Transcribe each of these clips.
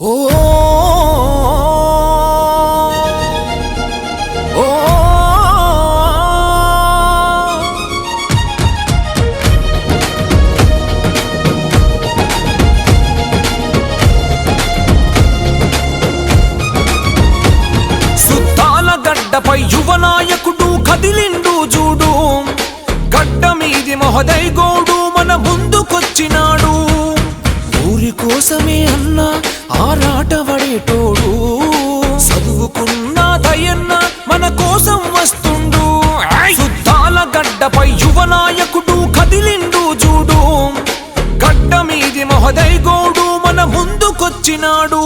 ఓ ఓ సుత్తాల గడ్డపై యువ నాయకుడు కదిలిండు చూడు. గడ్డ మీది మహోదయ్ గౌడు మన ముందుకొచ్చినాడు. ఊరి కోసమే అన్న ఆరాటపడేటోడు. చదువుకున్న దయన్న మన కోసం వస్తుండు. సుత్తాల గడ్డపై యువ నాయకుడు కదిలిండు చూడు. గడ్డ మీది మహోదయ్ గౌడు మన ముందుకొచ్చినాడు.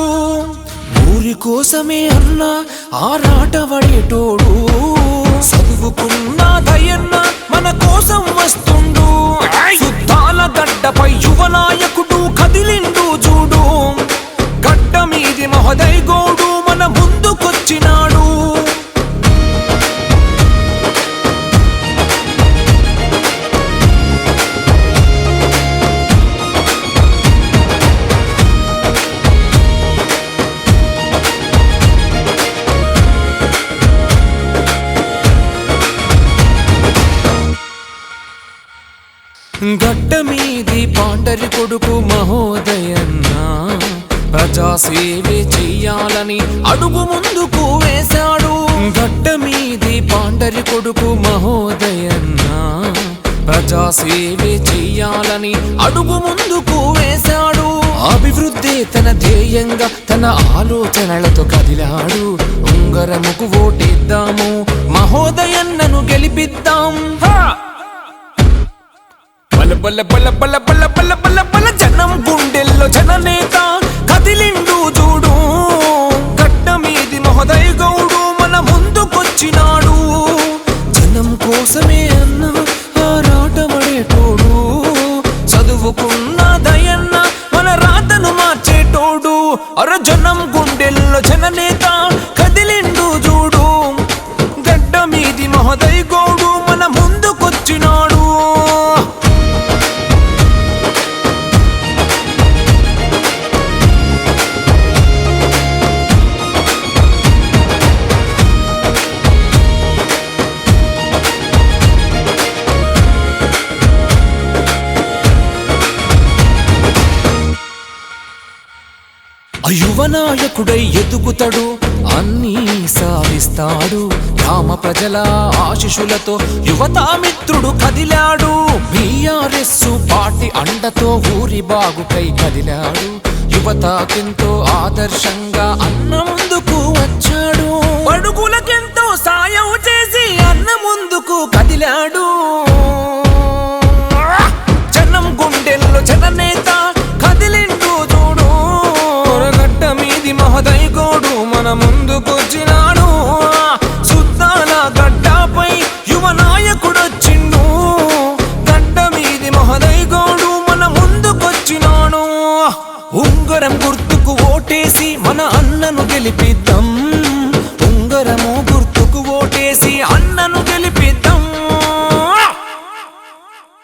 ఊరి కోసమే అన్న ఆరాటపడేటోడు. చదువుకున్న దయన్న మన కోసం వస్తుండు. సుత్తాల గడ్డపై యువ నాయకుడు కదిలిండు చూడు. గడ్డ మీది మహోదయ్ గౌడు మన ముందుకొచ్చినాడు. గడ్డ మీది పాండరి కొడుకు మహోదయన్న ప్రజాసేవే చెయ్యాలని అడుగు ముందుకు వేశాడు. గడ్డ మీది పాండరి కొడుకు మహోదయన్న ప్రజాసేవే చెయ్యాలని అడుగు ముందుకు వేశాడు. అభివృద్ధి తన ధ్యేయంగా తన ఆలోచనలతో కదిలాడు. ఉంగరముకు ఓటేద్దాము, మహోదయన్నను గెలిపిద్దాం. బల బల బల బల బల బల బల జనం గుండెల్లో జననేత కదిలిండు చూడు. గడ్డ మీది మహోదయ్ గౌడు మన ముందుకొచ్చినాడు. జనం కోసమే అన్న ఆరాటపడేటోడు. చదువుకున్న దయన్న మన రాతను మార్చేటోడు. అర జనం గుండెల్లో జననేత కదిలిండు చూడు. గడ్డ మీది మహోదయ్ గౌడు మన ముందుకొచ్చినాడు. యువ నాయకుడై ఎదుగుతాడు, అన్నీ సాధిస్తాడు. గ్రామ ప్రజల ఆశీస్సులతో యువతా మిత్రుడు కదిలాడు. బీఆర్ఎస్ పార్టీ అండతో ఊరి బాగుకై కదిలాడు. యువతకెంతో ఆదర్శంగా అన్న ముందుకు వచ్చాడు. అడుగులకెంతో సాయం చేసి అన్న ముందుకు కదిలాడు. జనం గుండెల్లో జననేత కదిలిండు చూడు. గడ్డ మీది మహోదయ్ గౌడు మన ముందుకొచ్చినాడు. సుత్తాల గడ్డపై యువ నాయకుడొచ్చిండు. గడ్డ మీది మహోదయ్ గౌడు మన ముందుకొచ్చినాడు. ఉంగరం గుర్తుకు ఓటేసి మన అన్నను గెలిపిద్దాం. ఉంగరము గుర్తుకు ఓటేసి అన్నను గెలిపిద్దాం.